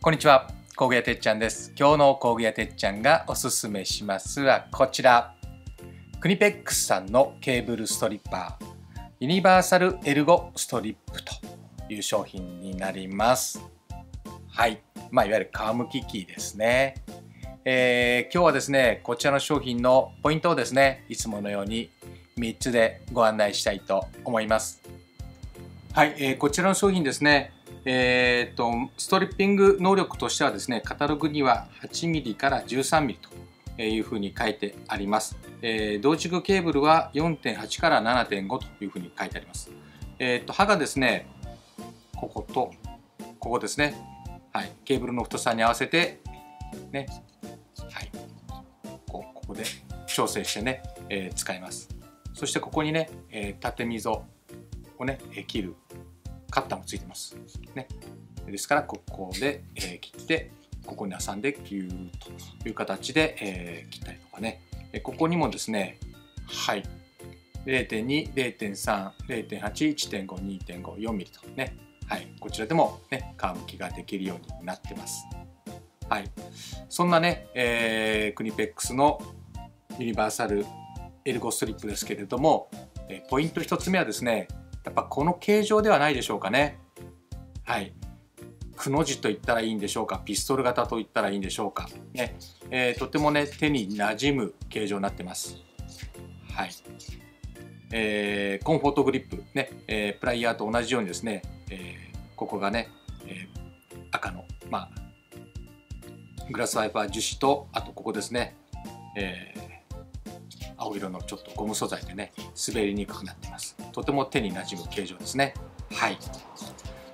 こんにちは、工具屋てっちゃんです。今日の工具屋てっちゃんがおすすめしますはこちら。クニペックスさんのケーブルストリッパー、ユニバーサルエルゴストリップという商品になります。はい。いわゆる皮むき器ですね。今日はですね、こちらの商品のポイントをですね、いつものように3つでご案内したいと思います。はい、こちらの商品ですね、ストリッピング能力としてはですね、カタログには 8mm から 13mm というふうに書いてあります。同軸ケーブルは 4.8 から 7.5 というふうに書いてあります。刃がですね、こことここですね。はい、ケーブルの太さに合わせてね、はい、ここで調整してね、使います。そしてここにね、縦溝をね、切るカッターもついてます。ね、ですからここで、切ってここに挟んでギューッという形で、切ったりとかね、ここにもですね、はい、0.2、0.3、0.8、1.5、2.5、4mm とね、はい、こちらでもね、皮むきができるようになってます。はい、そんなね、クニペックスのユニバーサルエルゴストリップですけれども、ポイント1つ目はですね、やっぱこの形状ではないでしょうかね。はい。くの字と言ったらいいんでしょうか、ピストル型と言ったらいいんでしょうか。ね、とてもね、手に馴染む形状になってます。はい。コンフォートグリップ、ね、プライヤーと同じようにですね、ここがね、赤の、グラスワイパー樹脂と、あとここですね、青色のちょっとゴム素材でね、滑りにくくなっています。とても手に馴染む形状ですね。はい。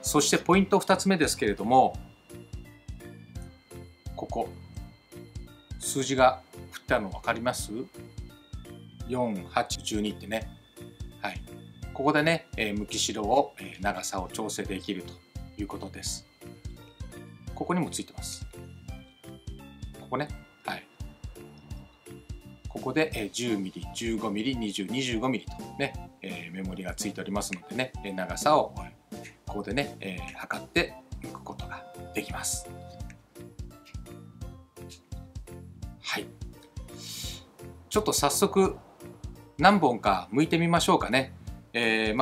そしてポイント2つ目ですけれども、ここ数字が振ってあるの分かります？ 4、8、12ってね。はい。ここでね、むきしろを、長さを調整できるということです。ここにもついてます。ここね。はい。ここで 10mm、15mm、20、25mm とね、メモリがついておりますのでね、長さをここでね、測って抜くことができます。はい。ちょっと早速何本か剥いてみましょうかね。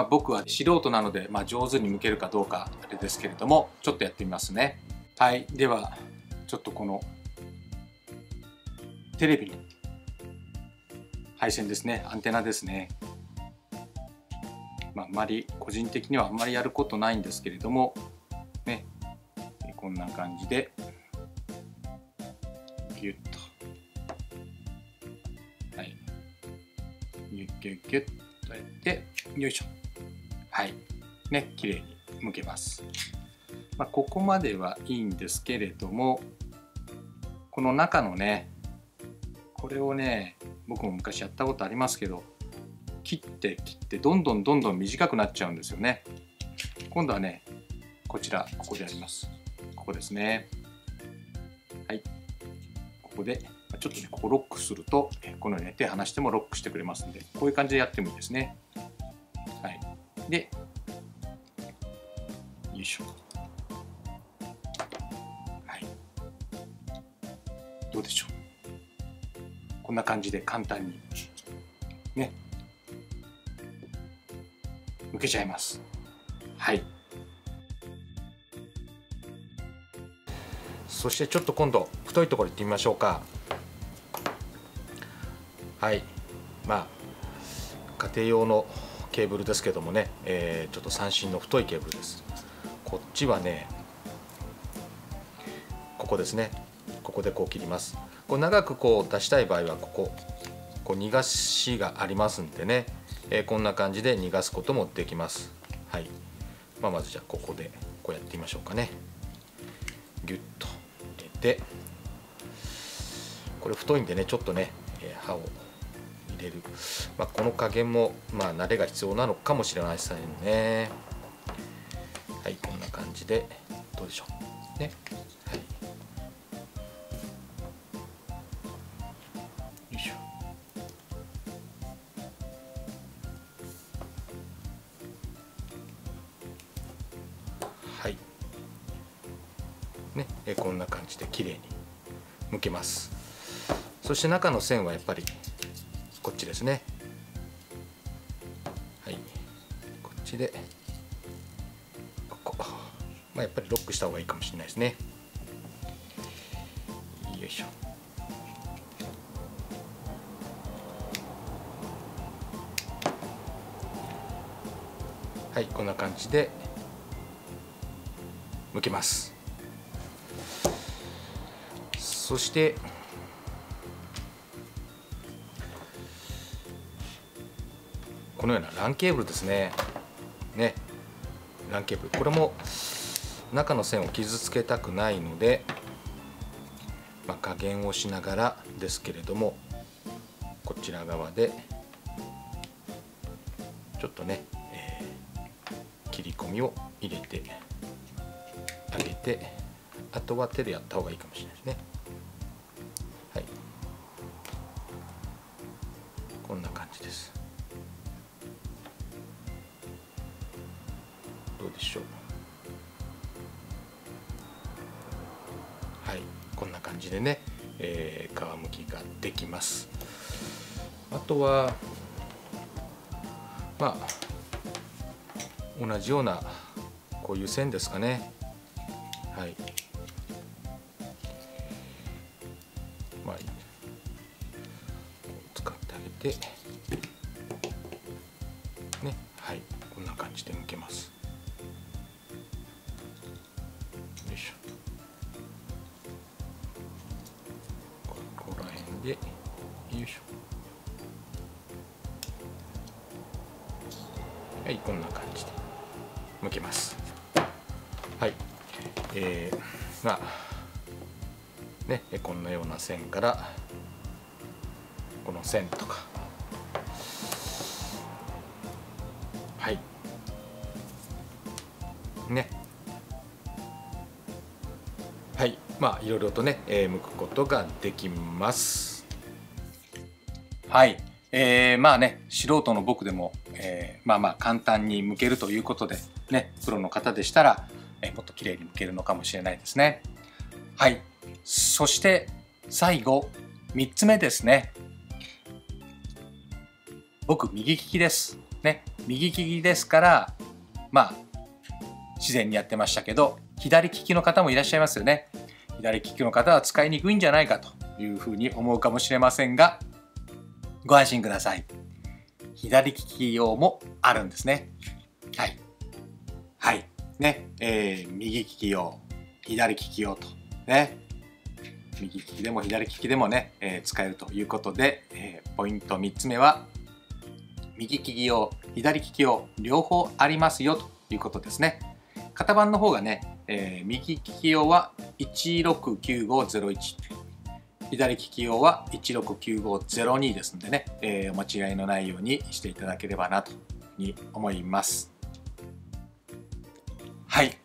僕は素人なので、上手に剥けるかどうかあれですけれども、ちょっとやってみますね。はい。ではちょっとこのテレビの配線ですね、アンテナですね。あんまり個人的にはあんまりやることないんですけれどもね、こんな感じでギュッと、はい、ギュッギュッギュッとやってよいしょ、はいね、綺麗に剥けます。ここまではいいんですけれども、この中のね、これをね、僕も昔やったことありますけど、切ってどんどん短くなっちゃうんですよね。今度はね、こちらここでやります。ここですね。はい、ここでちょっとね、ここロックするとこのように、手離してもロックしてくれますので、こういう感じでやってもいいですね。はい、でよいしょ、はい、どうでしょう。こんな感じで簡単にね、剥けちゃいます。はい。そしてちょっと今度太いところ行ってみましょうか。はい。家庭用のケーブルですけどもね、ちょっと三振の太いケーブルです。こっちはね、ここですね。ここでこう切ります。こう長くこう出したい場合はこう逃がしがありますんでね、こんな感じで逃がすこともできます。はい。まずじゃあここでこうやってみましょうかね。ギュッと入れて、これ太いんでね、ちょっとね、刃を入れる、この加減も慣れが必要なのかもしれませんね。はい、こんな感じでどうでしょうね。はい、よいしょ。はい。ね、こんな感じで綺麗に剥けます。そして中の線はやっぱりこっちですね。はい、こっちでここ、やっぱりロックした方がいいかもしれないですね。よいしょ。はい、こんな感じで剥けます。そしてこのような LAN ケーブルですね。LAN ケーブル、これも中の線を傷つけたくないので、加減をしながらですけれども、こちら側でちょっとね、切り込みを入れてあげて、あとは手でやった方がいいかもしれないですね。はい、こんな感じです。どうでしょう。はい、こんな感じでね、皮むきができます。あとは同じようなこういう線ですかね。はい、使ってあげてね、はい、こんな感じで剥けます。よいしょ。ここら辺で、よいしょ。はい、こんな感じで剥けます。はい、こんなような線からこの線とか、はいね、はい、いろいろとね、剥くことができます。はい、素人の僕でも、簡単に剥けるということでね、プロの方でしたら、もっと綺麗に剥けるのかもしれないですね。はい、そして最後3つ目ですね。僕右利きですね。右利きですから、自然にやってましたけど、左利きの方もいらっしゃいますよね。左利きの方は使いにくいんじゃないかというふうに思うかもしれませんが、ご安心ください。左利き用もあるんですね。はい。はい。ね。右利き用、左利き用と。ね。右利きでも左利きでもね、使えるということで、ポイント3つ目は、右利き用、左利き用、両方ありますよということですね。型番の方がね、右利き用は169501。左利き用は169502ですのでね、お間違いのないようにしていただければなというふうに思います。はい。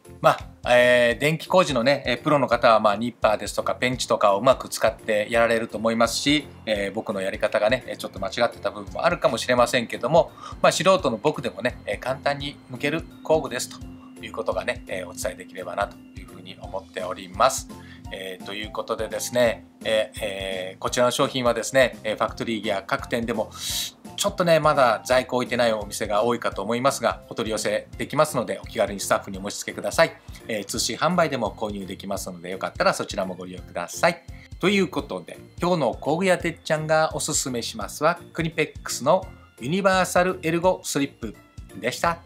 電気工事のね、プロの方はニッパーですとかペンチとかをうまく使ってやられると思いますし、僕のやり方がね、ちょっと間違ってた部分もあるかもしれませんけども、素人の僕でもね、簡単に剥ける工具ですということがね、お伝えできればなというふうに思っております。ということでですね、こちらの商品はですね、ファクトリーや各店でもちょっとね、まだ在庫置いてないお店が多いかと思いますが、お取り寄せできますので、お気軽にスタッフにお申し付けください。通信販売でも購入できますので、よかったらそちらもご利用ください。ということで、今日の工具屋てっちゃんがおすすめしますは、クニペックスのユニバーサルエルゴスリップでした。